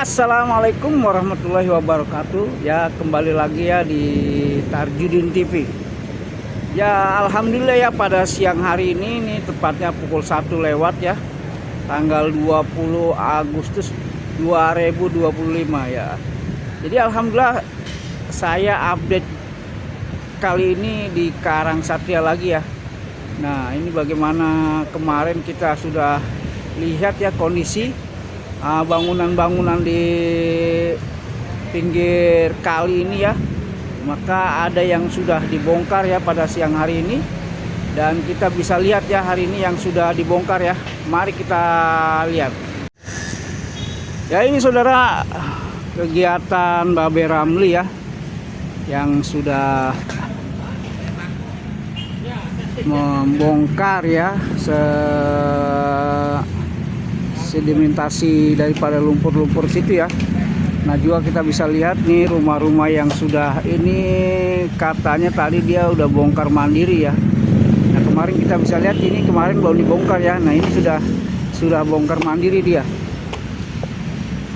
Assalamualaikum warahmatullahi wabarakatuh. Ya, kembali lagi ya di Tarjudin TV. Ya, alhamdulillah ya, pada siang hari ini tepatnya pukul 1 lewat ya, tanggal 20 Agustus 2025 ya. Jadi alhamdulillah saya update kali ini di Karang Satria lagi ya. Nah, ini bagaimana kemarin kita sudah lihat ya kondisi bangunan-bangunan di pinggir kali ini ya. Maka ada yang sudah dibongkar ya pada siang hari ini, dan kita bisa lihat ya hari ini yang sudah dibongkar ya. Mari kita lihat ya. Ini saudara, kegiatan Babe Ramli ya, yang sudah membongkar ya sedimentasi daripada lumpur-lumpur situ ya. Nah, juga kita bisa lihat nih rumah-rumah yang sudah ini katanya tadi dia udah bongkar mandiri ya. Nah, kemarin kita bisa lihat ini kemarin belum dibongkar ya. Nah, ini sudah bongkar mandiri dia.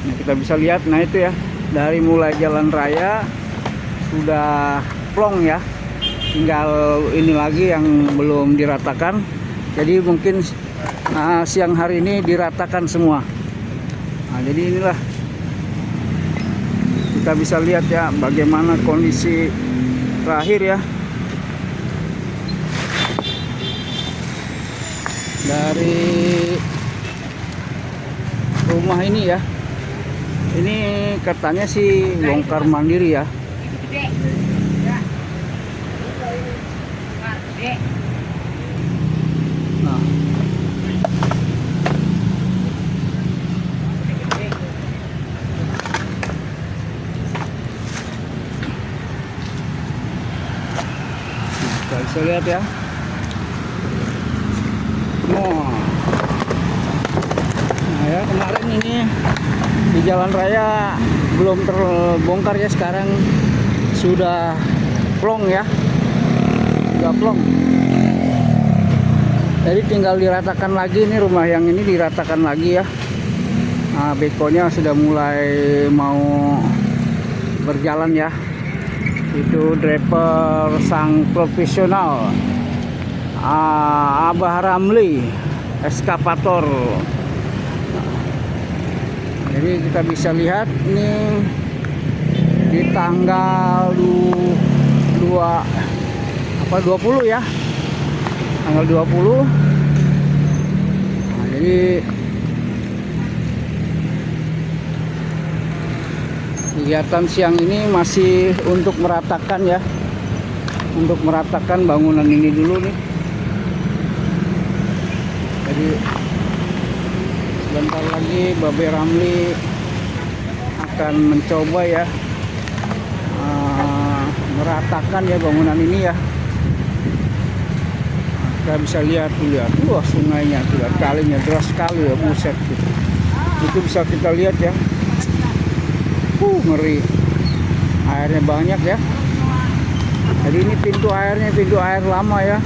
Nah, kita bisa lihat, nah itu ya, dari mulai jalan raya sudah plong ya. Tinggal ini lagi yang belum diratakan. Jadi mungkin siang hari ini diratakan semua. Nah, jadi inilah kita bisa lihat ya bagaimana kondisi terakhir ya dari rumah ini ya. Ini katanya sih bongkar mandiri ya. Nah, kita bisa lihat ya. Nah ya, kemarin ini di jalan raya belum terbongkar ya, sekarang sudah plong ya, sudah plong. Jadi tinggal diratakan lagi, ini rumah yang ini diratakan lagi ya. Nah, bekonya sudah mulai mau berjalan ya. Itu draper sang profesional, Abah Ramli eskavator. Jadi kita bisa lihat nih di tanggal 20 ya, tanggal 20. Nah, jadi kegiatan siang ini masih untuk meratakan ya, untuk meratakan bangunan ini dulu nih. Jadi sebentar lagi Babe Ramli akan mencoba ya meratakan ya bangunan ini ya. Kita bisa lihat tuh ya, wah sungainya tuh, kalinya deras sekali ya, buset gitu. Itu bisa kita lihat ya. Ngeri, airnya banyak ya. Jadi ini pintu airnya pintu air lama ya.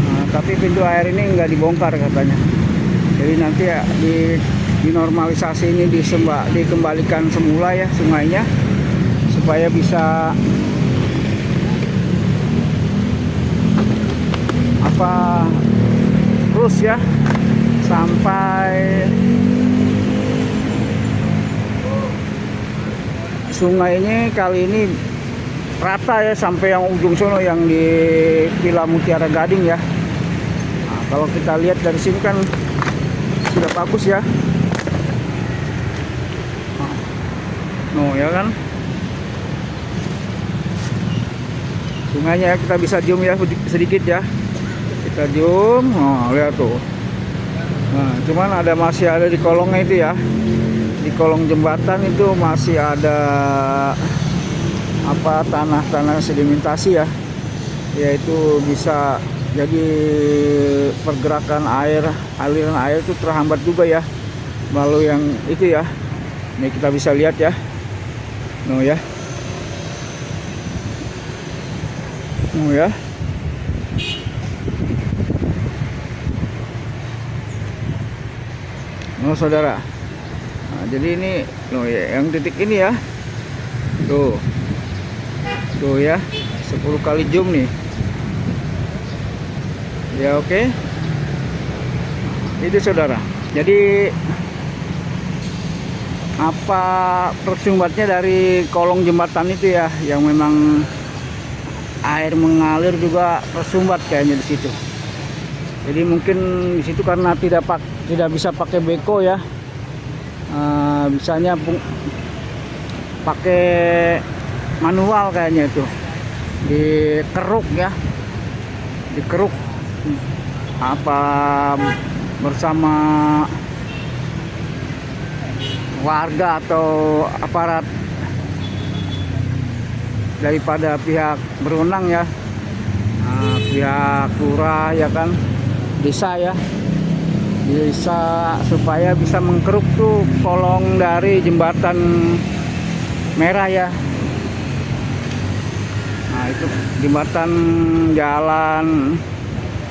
Nah, tapi pintu air ini nggak dibongkar katanya. Jadi nanti ya dinormalisasi ini dikembalikan semula ya sungainya, supaya bisa terus ya sampai sungainya kali ini rata ya, sampai yang ujung sono yang di Villa Mutiara Gading ya. Nah, kalau kita lihat dari sini kan sudah bagus ya. Ya kan, sungainya ya, kita bisa zoom ya sedikit ya. Kita zoom, lihat tuh. Nah, cuman masih ada di kolongnya itu ya. Di kolong jembatan itu masih ada tanah-tanah sedimentasi ya. Yaitu bisa jadi pergerakan air, aliran air itu terhambat juga ya melalui yang itu ya. Ini kita bisa lihat ya. Ya. Saudara. Nah, jadi ini loh ya, yang titik ini ya. Tuh. Tuh ya, 10 kali zoom nih. Ya oke. Itu saudara. Jadi apa tersumbatnya dari kolong jembatan itu ya, yang memang air mengalir juga tersumbat kayaknya di situ. Jadi mungkin di situ karena tidak bisa pakai beko ya. Bisanya pakai manual kayaknya itu, dikeruk ya, dikeruk apa bersama warga atau aparat daripada pihak berwenang ya, pihak lurah ya kan, desa ya, bisa supaya bisa mengkeruk tuh kolong dari jembatan merah ya. Nah itu jembatan jalan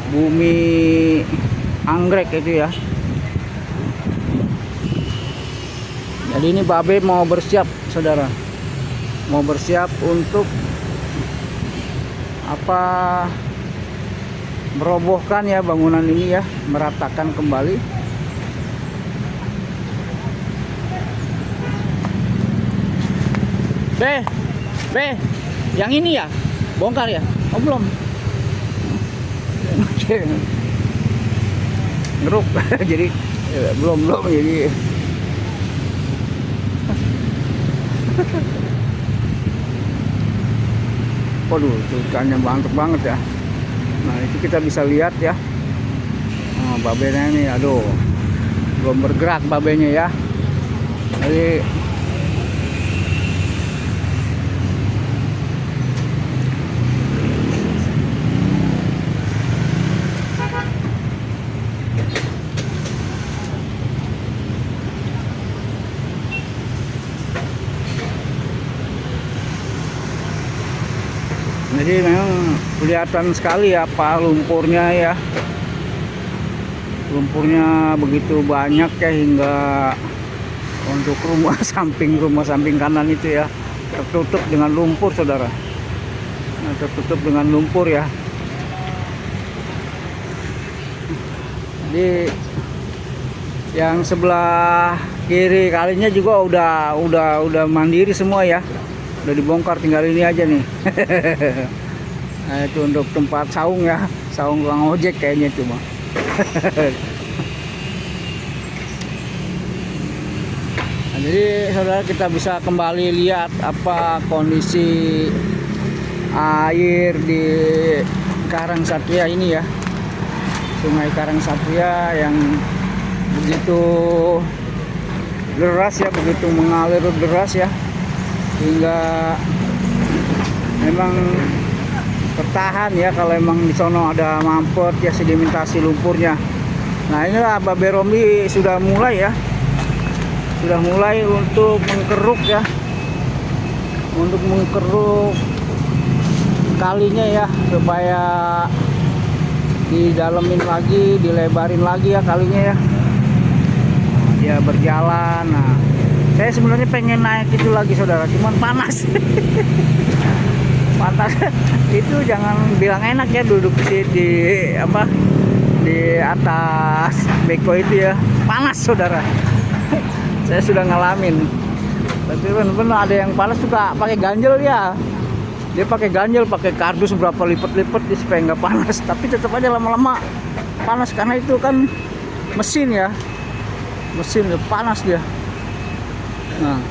Bumi Anggrek itu ya. Jadi ini Babe mau bersiap saudara, mau bersiap untuk apa, merobohkan ya bangunan ini ya, meratakan kembali. Be, yang ini ya, bongkar ya? Oh belum. Ngeruk, jadi belum jadi. Waduh, itu ikannya mantep banget ya. Nah itu kita bisa lihat ya. Babenya ini, aduh, belum bergerak babenya ya. Jadi memang kelihatan sekali ya apa lumpurnya ya. Lumpurnya begitu banyak ya, hingga untuk rumah samping kanan itu ya tertutup dengan lumpur saudara. Nah, tertutup dengan lumpur ya. Jadi yang sebelah kiri kalinya juga udah mandiri semua ya. Udah dibongkar, tinggal ini aja nih. Nah, itu untuk tempat saung ya, saung tukang ojek kayaknya itu mah. Nah, jadi saudara kita bisa kembali lihat apa kondisi air di Karangsatria ini ya, Sungai Karangsatria yang begitu deras ya, begitu mengalir deras ya, hingga memang tertahan ya kalau emang di sono ada mampet ya, sedimentasi lumpurnya. Nah inilah Babe Romli sudah mulai ya, sudah mulai untuk mengkeruk ya, untuk mengkeruk kalinya ya, supaya didalemin lagi, dilebarin lagi ya kalinya ya. Dia berjalan. Nah saya sebenarnya pengen naik itu lagi saudara, cuman panas. Panas itu jangan bilang enak ya, duduk di atas beko itu ya, panas saudara. Saya sudah ngalamin. Tapi benar-benar ada yang panas suka pakai ganjel ya. Dia pakai ganjel, pakai kardus berapa lipat-lipat supaya nggak panas. Tapi tetap aja lama-lama panas karena itu kan mesin ya, mesin panas dia. Nah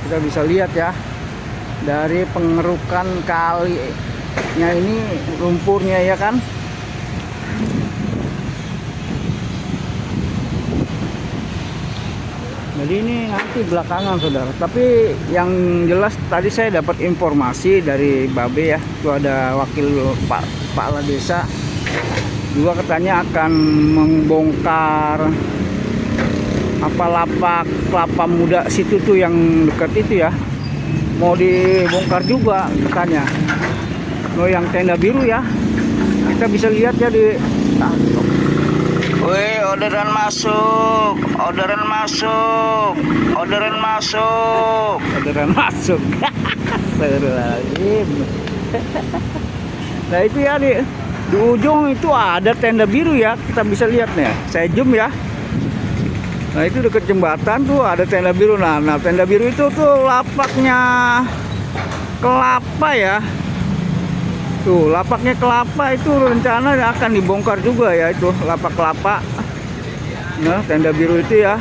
kita bisa lihat ya, dari pengerukan kalinya ini lumpurnya ya kan. Jadi ini nanti belakangan saudara, tapi yang jelas tadi saya dapat informasi dari Babe ya, itu ada wakil Pak Kepala Desa juga katanya akan membongkar apa lapak kelapa muda situ tuh yang dekat itu ya, mau dibongkar juga katanya. Oh yang tenda biru ya, kita bisa lihat ya di Wih, orderan masuk, orderan masuk, orderan masuk, orderan masuk. Astagfirullahaladzim. Nah itu ya di ujung itu ada tenda biru ya, kita bisa lihat nih. Saya zoom ya. Nah itu dekat jembatan tuh ada tenda biru. Nah tenda biru itu tuh lapaknya kelapa ya. Tuh lapaknya kelapa itu rencana akan dibongkar juga ya, itu lapak kelapa. Nah tenda biru itu ya,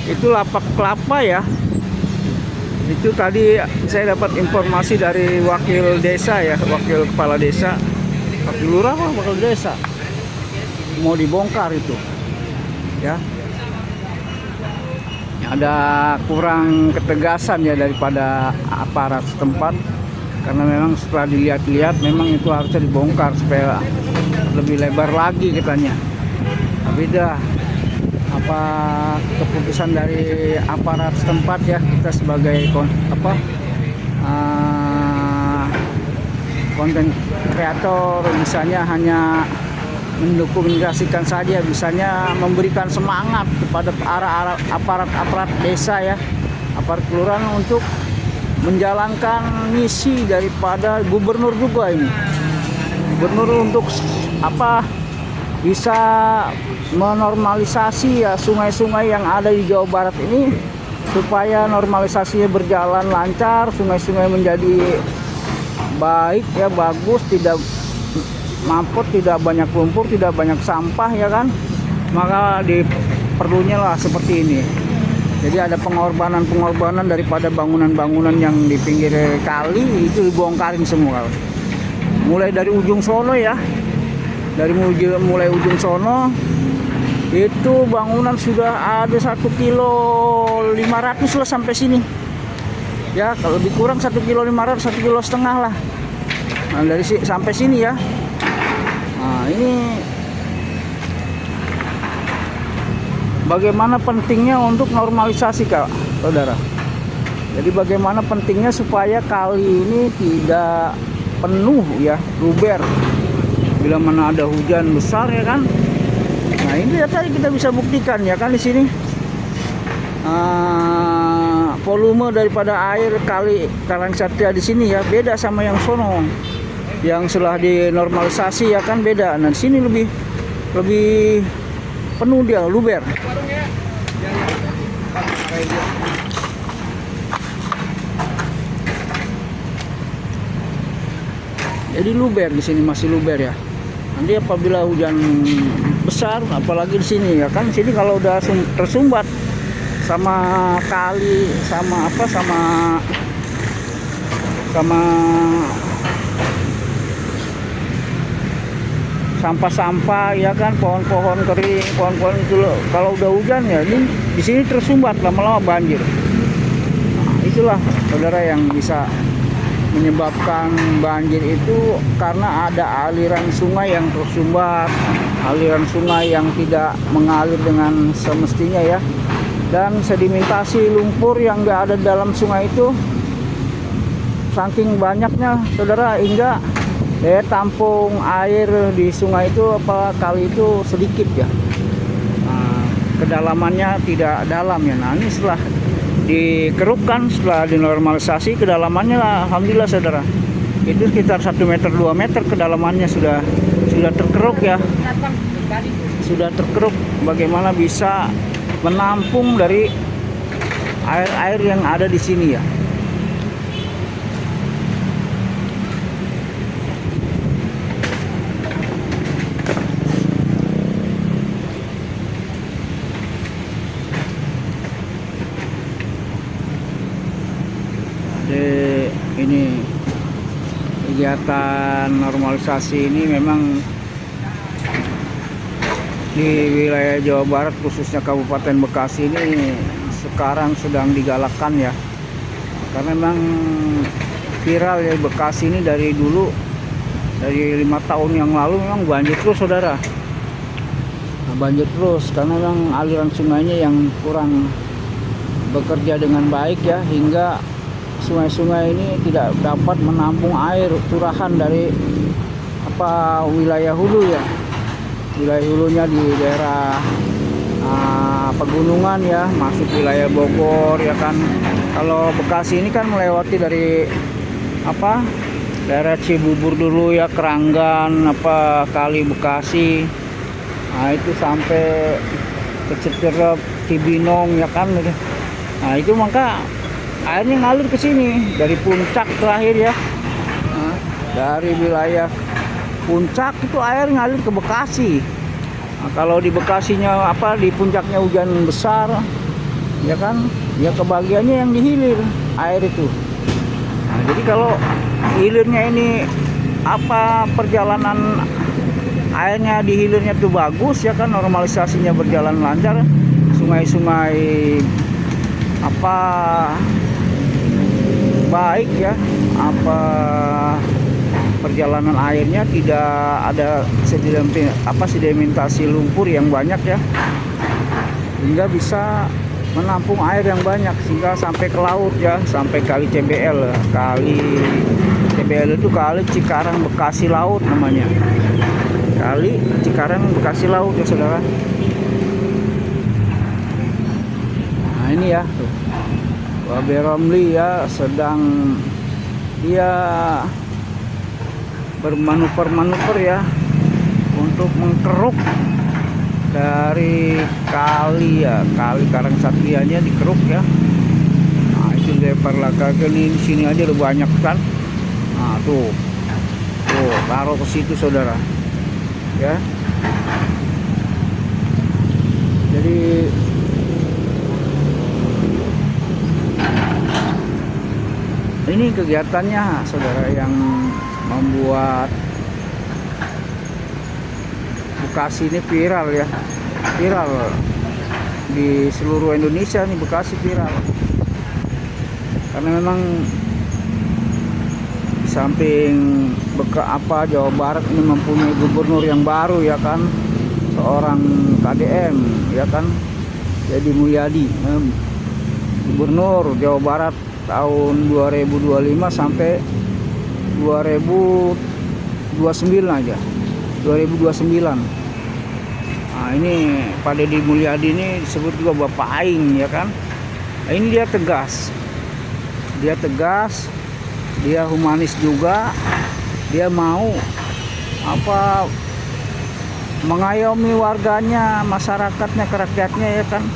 itu lapak kelapa ya. Itu tadi saya dapat informasi dari wakil desa ya, wakil kepala desa, wakil lurah apa wakil desa, mau dibongkar itu ya. Ada kurang ketegasan ya daripada aparat setempat, karena memang setelah dilihat-lihat memang itu harusnya dibongkar supaya lebih lebar lagi katanya. Tapi dah apa keputusan dari aparat setempat ya, kita sebagai konten kreator bisanya hanya mendokumentasikan saja, bisanya memberikan semangat kepada aparat desa ya, aparat kelurahan untuk menjalankan misi daripada gubernur juga ini. Gubernur untuk bisa menormalisasi ya sungai-sungai yang ada di Jawa Barat ini, supaya normalisasinya berjalan lancar, sungai-sungai menjadi baik ya, bagus, tidak mampet, tidak banyak lumpur, tidak banyak sampah ya kan. Maka diperlunya lah seperti ini. Jadi ada pengorbanan daripada bangunan-bangunan yang di pinggir kali itu dibongkarin semua. Mulai dari ujung sono ya. Mulai ujung sono itu bangunan sudah ada 1,5 kilo lah sampai sini. Ya, kalau lebih kurang 1,5 kilo, 1,5 kilo lah. Nah, dari sampai sini ya. Nah, ini bagaimana pentingnya untuk normalisasi Kak, saudara. Jadi bagaimana pentingnya supaya kali ini tidak penuh ya, luber. Bila mana ada hujan besar ya kan. Nah ini ya tadi kita bisa buktikan ya kan di sini. Volume daripada air kali Karangsatria di sini ya beda sama yang sono. Yang setelah dinormalisasi ya kan beda. Nah di sini lebih penuh dia, luber. Jadi luber di sini, masih luber ya. Nanti apabila hujan besar, apalagi di sini ya kan, sini kalau udah tersumbat sama kali, sama sampah-sampah ya kan, pohon-pohon kering, pohon-pohon itu loh. Kalau udah hujan ya ini di sini tersumbat, lama-lama banjir. Nah, itulah saudara yang bisa menyebabkan banjir itu karena ada aliran sungai yang tersumbat, aliran sungai yang tidak mengalir dengan semestinya ya, dan sedimentasi lumpur yang enggak ada dalam sungai itu saking banyaknya saudara, hingga daya tampung air di sungai itu kali itu sedikit ya. Nah, kedalamannya tidak dalam ya. Nah ini setelah dikerukkan, setelah dinormalisasi, kedalamannya alhamdulillah saudara itu sekitar 1 meter 2 meter kedalamannya sudah terkeruk ya, sudah terkeruk. Bagaimana bisa menampung dari air-air yang ada di sini ya. Ini kegiatan normalisasi ini memang di wilayah Jawa Barat khususnya Kabupaten Bekasi ini sekarang sedang digalakkan ya, karena memang viral ya Bekasi ini dari dulu, dari 5 tahun yang lalu memang banjir terus saudara. Nah, banjir terus karena memang aliran sungainya yang kurang bekerja dengan baik ya, hingga sungai-sungai ini tidak dapat menampung air curahan dari wilayah hulu ya. wilayah hulunya di daerah pegunungan ya, masuk wilayah Bogor ya kan. Kalau Bekasi ini kan melewati dari daerah Cibubur dulu ya, Keranggan, Kali Bekasi, nah itu sampai ke Citerep, Cibinong ya kan. Nah itu maka airnya ngalir ke sini dari puncak terakhir ya. Nah, dari wilayah puncak itu air ngalir ke Bekasi. Nah, kalau di Bekasinya di puncaknya hujan besar ya kan, ya kebagiannya yang dihilir air itu. Nah, jadi kalau hilirnya ini perjalanan airnya di hilirnya itu bagus ya kan, normalisasinya berjalan lancar, sungai-sungai baik ya, perjalanan airnya tidak ada sedimentasi lumpur yang banyak ya, hingga bisa menampung air yang banyak sehingga sampai ke laut ya, sampai Kali CBL. Kali CBL itu Kali Cikarang Bekasi Laut namanya. Kali Cikarang Bekasi Laut ya saudara. Nah ini ya, Babe Romli ya sedang dia bermanuver ya untuk mengkeruk dari kali ya, Kali Karangsatrianya dikeruk ya. Nah itu lempar lagi di sini aja udah banyak kan. Nah tuh taruh ke situ saudara ya. Jadi ini kegiatannya saudara yang membuat Bekasi ini viral ya, viral di seluruh Indonesia nih. Bekasi viral karena memang samping Jawa Barat ini mempunyai gubernur yang baru ya kan, seorang KDM ya kan, Deddy Mulyadi, gubernur Jawa Barat tahun 2025 sampai 2029 aja, 2029. Nah ini Pak Deddy Mulyadi ini disebut juga Bapak Aing ya kan. Nah, ini dia tegas, dia humanis juga, dia mau mengayomi warganya, masyarakatnya, rakyatnya ya kan,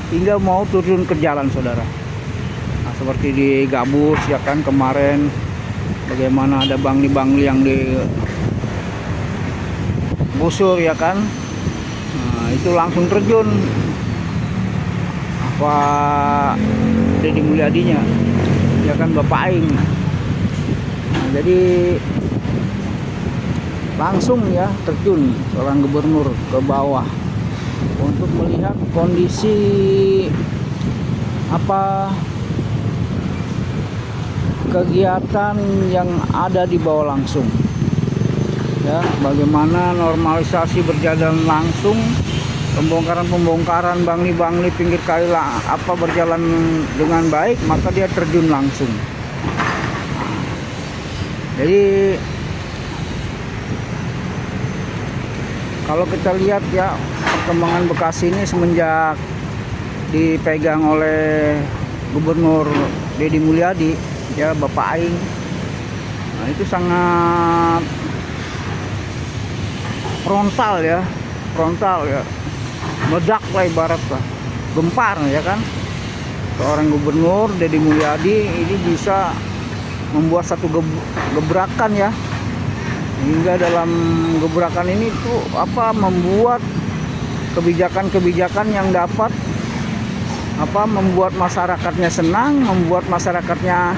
hingga mau turun ke jalan saudara. Nah, seperti di Gabus ya kan kemarin, bagaimana ada bangli-bangli yang digusur ya kan. Nah, itu langsung terjun Deddy Mulyadinya ya kan, Bapak Aing. Nah, jadi langsung ya terjun seorang gubernur ke bawah untuk melihat kondisi kegiatan yang ada di bawah langsung ya, bagaimana normalisasi berjalan langsung, pembongkaran bangli-bangli pinggir kali berjalan dengan baik, maka dia terjun langsung. Jadi kalau kita lihat ya, perkembangan Bekasi ini semenjak dipegang oleh Gubernur Deddy Mulyadi ya, Bapak Aing. Nah, itu sangat frontal ya, meledak lah ibarat lah, gempar ya kan. Seorang Gubernur Deddy Mulyadi ini bisa membuat satu gebrakan ya, hingga dalam gebrakan ini tuh membuat kebijakan-kebijakan yang dapat membuat masyarakatnya senang, membuat masyarakatnya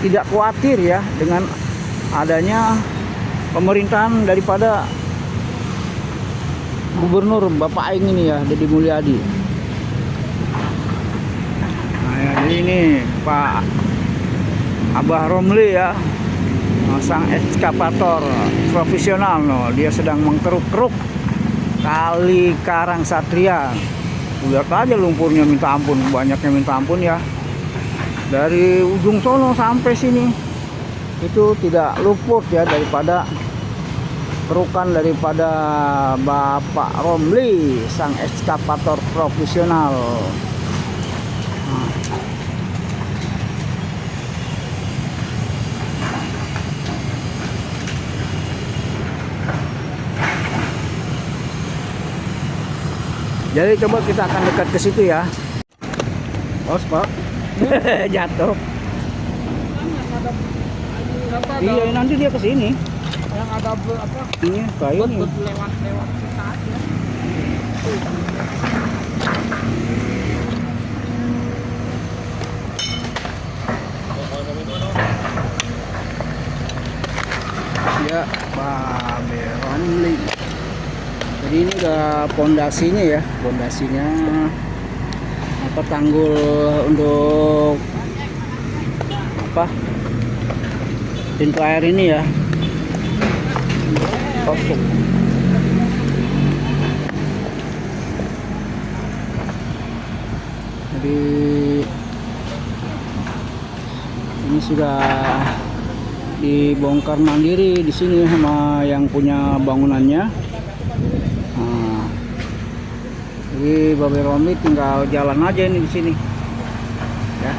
tidak khawatir ya dengan adanya pemerintahan daripada Gubernur Bapak Aing ini ya, Deddy Mulyadi. Nah ya, jadi ini Pak Abah Romli ya, sang ekskavator profesional, dia sedang mengkeruk-keruk Kali Karangsatria. Lihat aja lumpurnya minta ampun, banyaknya minta ampun ya. Dari ujung sono sampai sini itu tidak luput ya daripada kerukan daripada Bapak Romli, sang ekskavator profesional. Jadi coba kita akan dekat ke situ ya. Os Pak. Jatuh. Iya, nanti dia ke sini. Yang ada apa? Ini kayu nih. Lewat kita aja. Ya, Babe Romli. Jadi ini udah pondasinya ya, pondasinya apa, tanggul untuk apa, pintu air ini ya, kosong. Jadi ini sudah dibongkar mandiri di sini sama yang punya bangunannya. Nah, jadi Babe Romli tinggal jalan aja ini di sini ya.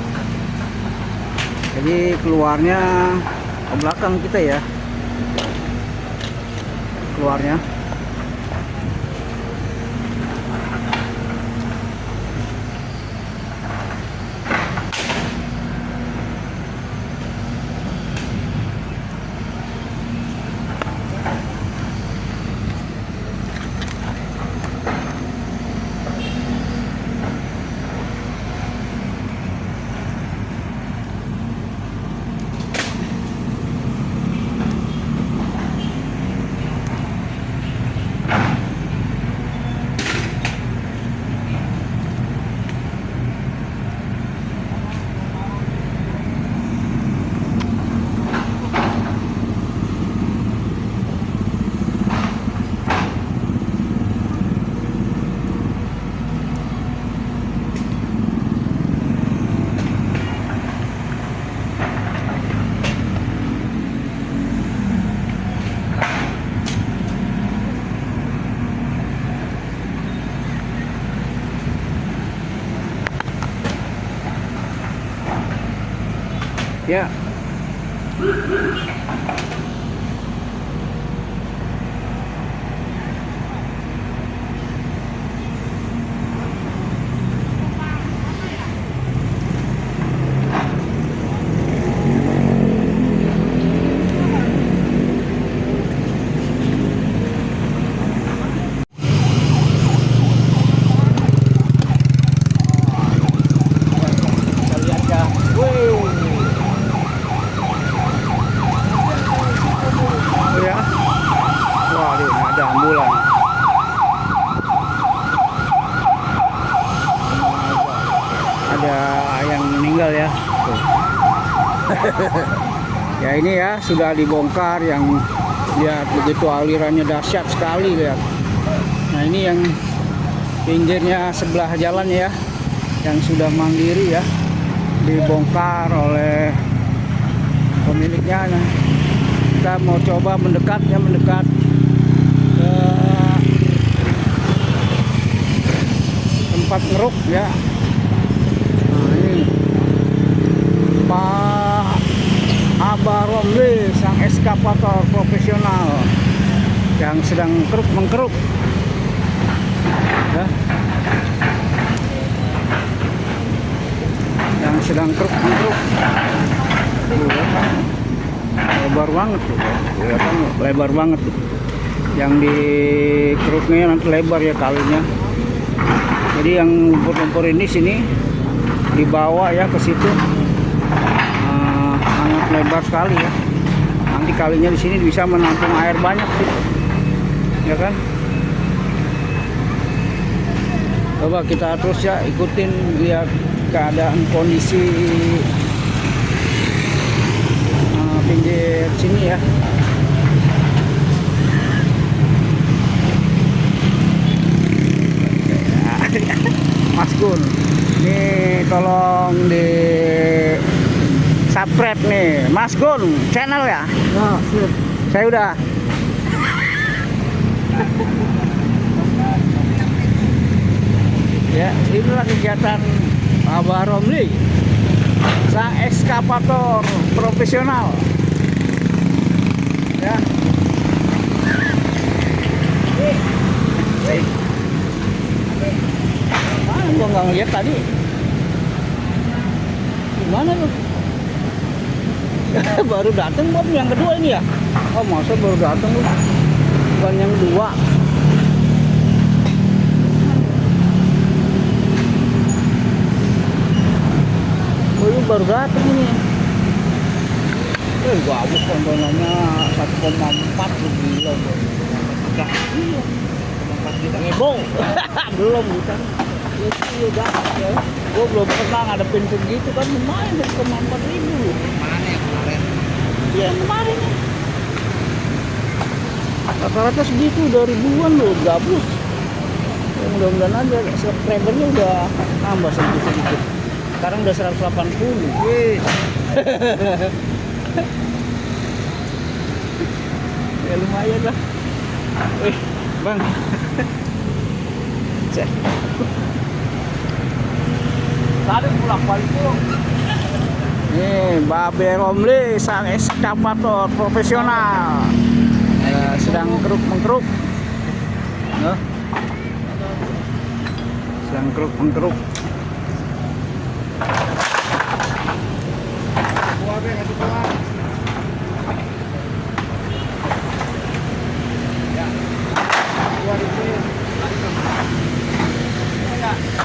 Jadi keluarnya ke belakang kita ya, keluarnya. Ya. Kita lihat ya. Ya. Waduh, ada ambulan. Ada yang meninggal ya. Tuh. Ya ini ya sudah dibongkar, yang lihat begitu alirannya dahsyat sekali, lihat. Nah ini yang pinggirnya sebelah jalan ya, yang sudah mandiri ya, dibongkar oleh pemiliknya. Nah, kita mau coba mendekat ya, mendekat ke tempat ngeruk ya. Nah ini Pak Abah Romli, sang ekskavator profesional yang sedang mengkeruk ya. Yang sedang mengkeruk. Lebar banget tuh, kelihatan lebar banget tuh. Yang di keruknya nanti lebar ya kalinya. Jadi yang lumpur-lumpur ini sini dibawa ya ke situ, sangat lebar sekali ya. Nanti kalinya di sini bisa menampung air banyak tuh, ya kan? Coba kita terus ya ikutin, lihat keadaan kondisi pinggir sini ya. Mas Gun, ini tolong di subscribe nih Mas Gun channel ya. Nah, Saya udah inilah kegiatan Abah Romli, sang ekskavator profesional. Ya. Mana gua nggak ngeliat tadi? Gimana lu? Baru datang Bob yang kedua ini ya? Oh masa baru datang lu? Bukan yang kedua. Baru datang ini. Bagus tontonannya 1,4 lu gila. Iya. Ngebong. Belum bukan. Itu udah ya. Gua belum pernah ngadepin begitu kan, lumayan 1,4 ribu. Mana yang kemarin? Iya yang kemarin ya. Rata-rata segitu, 2 ribuan loh, gabus. Ya, mudah-mudahan aja subscribernya udah nambah sedikit-sedikit. Sekarang udah 180. Wih. Ya lumayan lah. Bang. Cek. Tadi pulang balik tuh. Nih, Babe Romli, sang ekskavator profesional. Sedang keruk-mengkeruk. Nah. Sedang keruk-mengkeruk.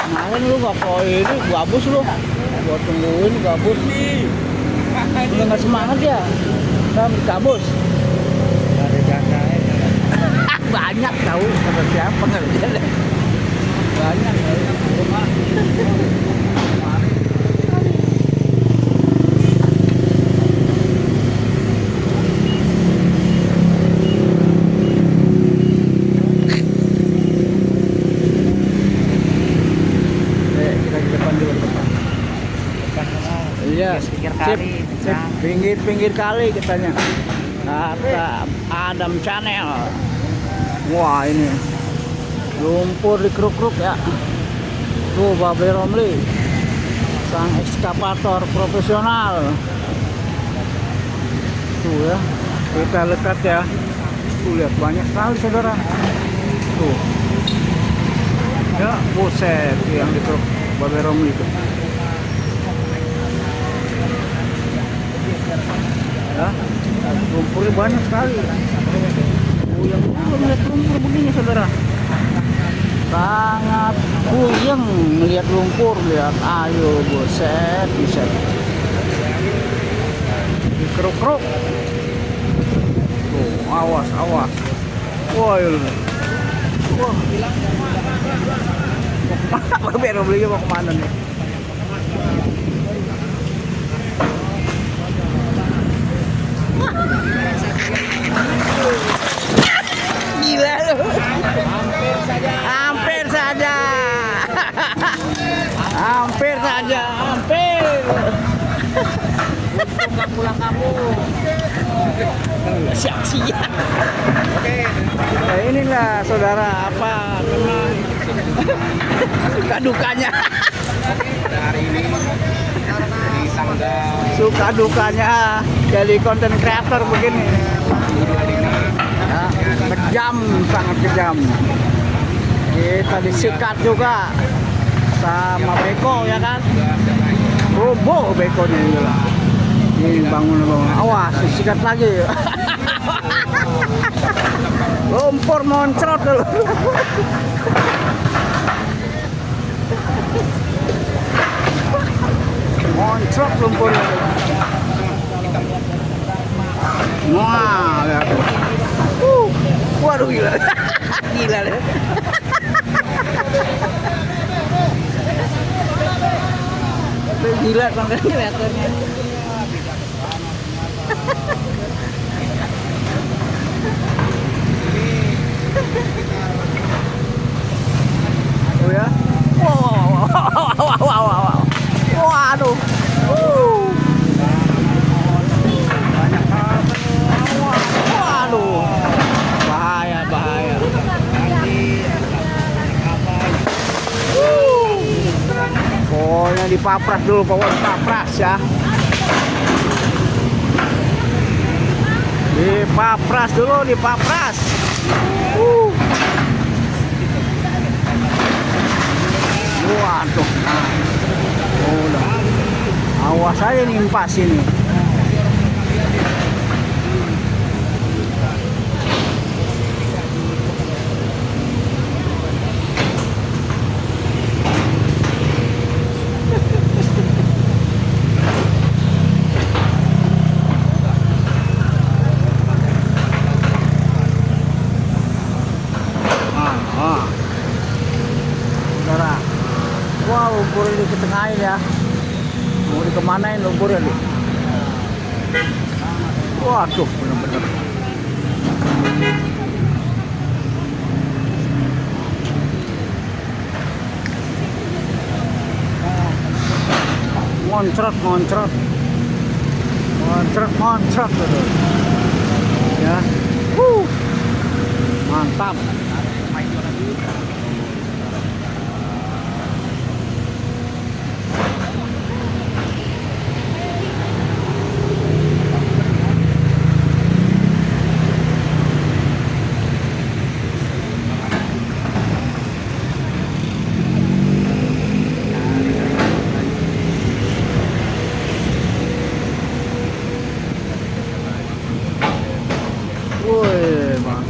Kemarin lu gak kok ini gabus lu. Gua tungguin gabus. Udah gak semangat ya? Udah gabus. Ada jangkanya. Banyak tahu kata siapa nggak ada. Banyak. Kita ke depan dulu, depan. Iya, Pinggir kali, sip. Pinggir kali katanya. Kata Adam Channel. Wah ini lumpur dikeruk-keruk ya. Tuh Babe Romli, sang ekskavator profesional. Tuh ya, kita dekat ya. Tuh lihat banyak sekali saudara. Tuh. Ya, buset yang dikeruk Babe Romli itu. Ya, lumpurnya banyak sekali. Yang melihat lumpur begini saudara, sangat puyeng melihat lumpur. Lihat, ayo buset, buset dikeruk-keruk. Tuh, awas. Wah, Babe Romli mau kemana nih? Gila lu. Hampir saja. Pulang kampung. Siap-siap. Oke. Nah, inilah saudara apa memang suka dukanya. Hari ini di tanggal Suka dukanya jadi konten kreator begini. Ya, kejam, sangat kejam. Kita disikat juga sama beko ya kan. Roboh bekonya ini lah. Ini bangun. Awas, disikat lagi. Lumpur moncrot dulu. Moncrot lumpurnya. Wah, lihat. Waduh gila. Gila deh. Gila konten kreatornya. Oh ya. Wow. Waduh. Waduh. Bahaya. dipapras dulu, pokoknya papras ya. Dipapras dulu, dipapras. Waduh. Udah. Awas aja nimpas ini. Saudara, wah lumpur ini ke tengahin ya. Mau dikemanain lumpurnya nih? Waduh, bener-bener. Moncrot, moncrot, moncrot, moncrot gitu. Ya, mantap. Woi, Bang.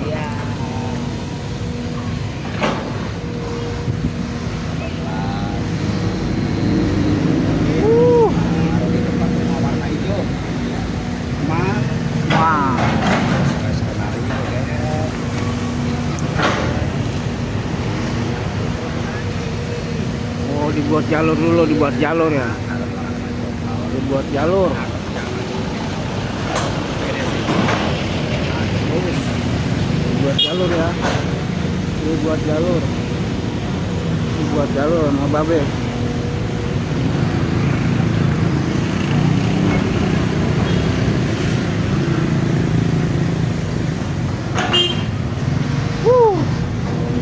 Di tempat rumah warna hijau. Wah. Oh, dibuat jalur dulu, dibuat jalur ya. Dibuat jalur. Dibuat jalur ya. Dibuat jalur. Dibuat jalur sama babe.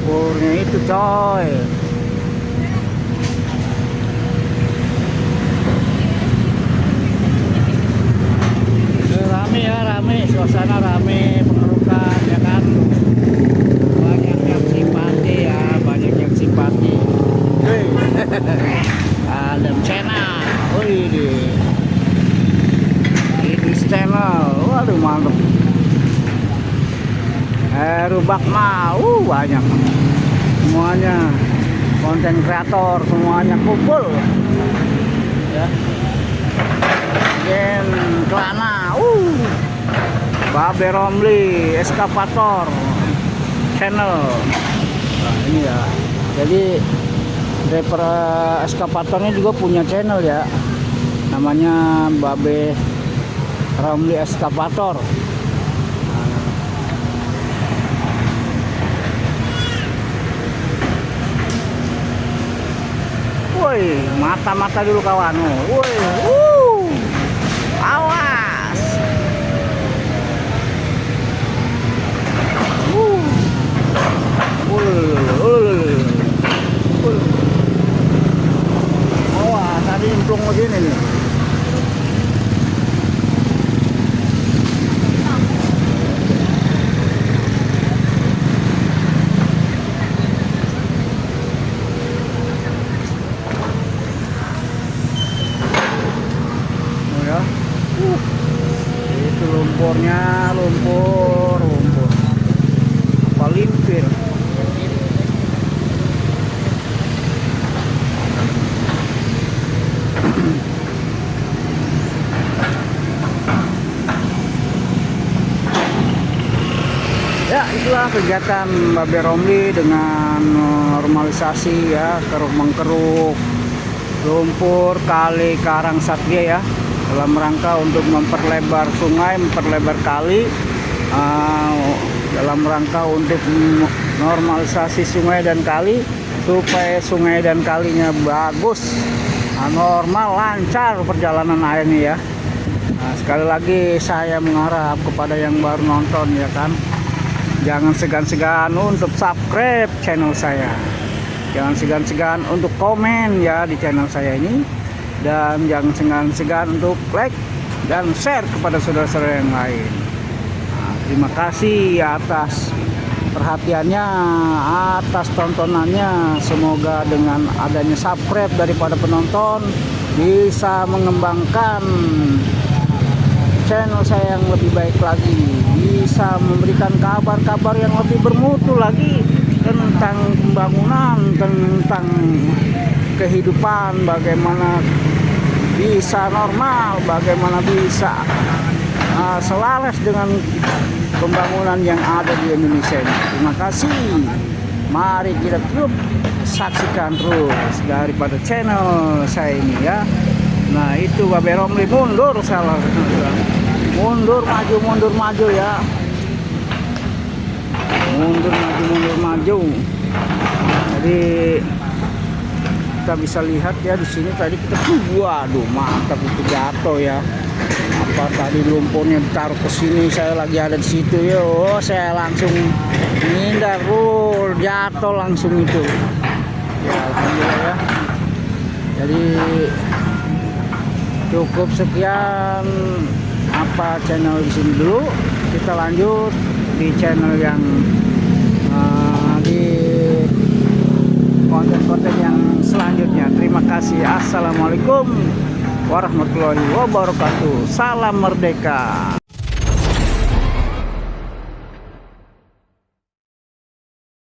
Lumpurnya itu coy. Rame ya, rame, suasana rame, pengerukan ya kan. Banyak yang simpati ya, banyak yang simpati. Hei. Adam channel. Ini channel. Waduh, mantap. Rubakma, banyak. Semuanya konten kreator, semuanya kumpul. Ya. Gen Klana, Babe Romli, Eskavator channel. Nah, ini ya. Jadi driver eskavatornya juga punya channel ya. Namanya Babe Romli Eskavator. Woi, mata-mata dulu kawan. Woi, awas. Wah, tadi nyemplung begini nih. Itu lumpurnya, lumpur apa limpir. Ya, itulah kegiatan Babe Romli dengan normalisasi ya, keruk-mengkeruk lumpur kali Karang Satria ya, dalam rangka untuk memperlebar sungai, memperlebar kali, dalam rangka untuk normalisasi sungai dan kali supaya sungai dan kalinya bagus, normal, lancar perjalanan airnya ya. Nah, sekali lagi saya mengharap kepada yang baru nonton ya kan, jangan segan-segan untuk subscribe channel saya. Jangan segan-segan untuk komen ya di channel saya ini. dan jangan segan-segan untuk like dan share kepada saudara-saudara yang lain. Nah, terima kasih atas perhatiannya, atas tontonannya. Semoga dengan adanya subscribe daripada penonton bisa mengembangkan channel saya yang lebih baik lagi, bisa memberikan kabar-kabar yang lebih bermutu lagi tentang pembangunan, tentang kehidupan, bagaimana bisa normal, bagaimana bisa selaras dengan pembangunan yang ada di Indonesia ini. Terima kasih. Mari kita terus saksikan terus daripada channel saya ini ya. Nah itu Babe Romli mundur salah. Mundur maju ya. Mundur maju. Jadi kita bisa lihat ya di sini tadi kita waduh mantap itu jatuh ya. Apa tadi lumpurnya ditaruh ke sini, saya lagi ada di situ ya. Oh, saya langsung ngindar, jatuh langsung itu. Ya alhamdulillah ya. Jadi cukup sekian apa channel di sini dulu. Kita lanjut di channel yang di konten-konten yang selanjutnya. Terima kasih. Assalamualaikum warahmatullahi wabarakatuh. Salam merdeka.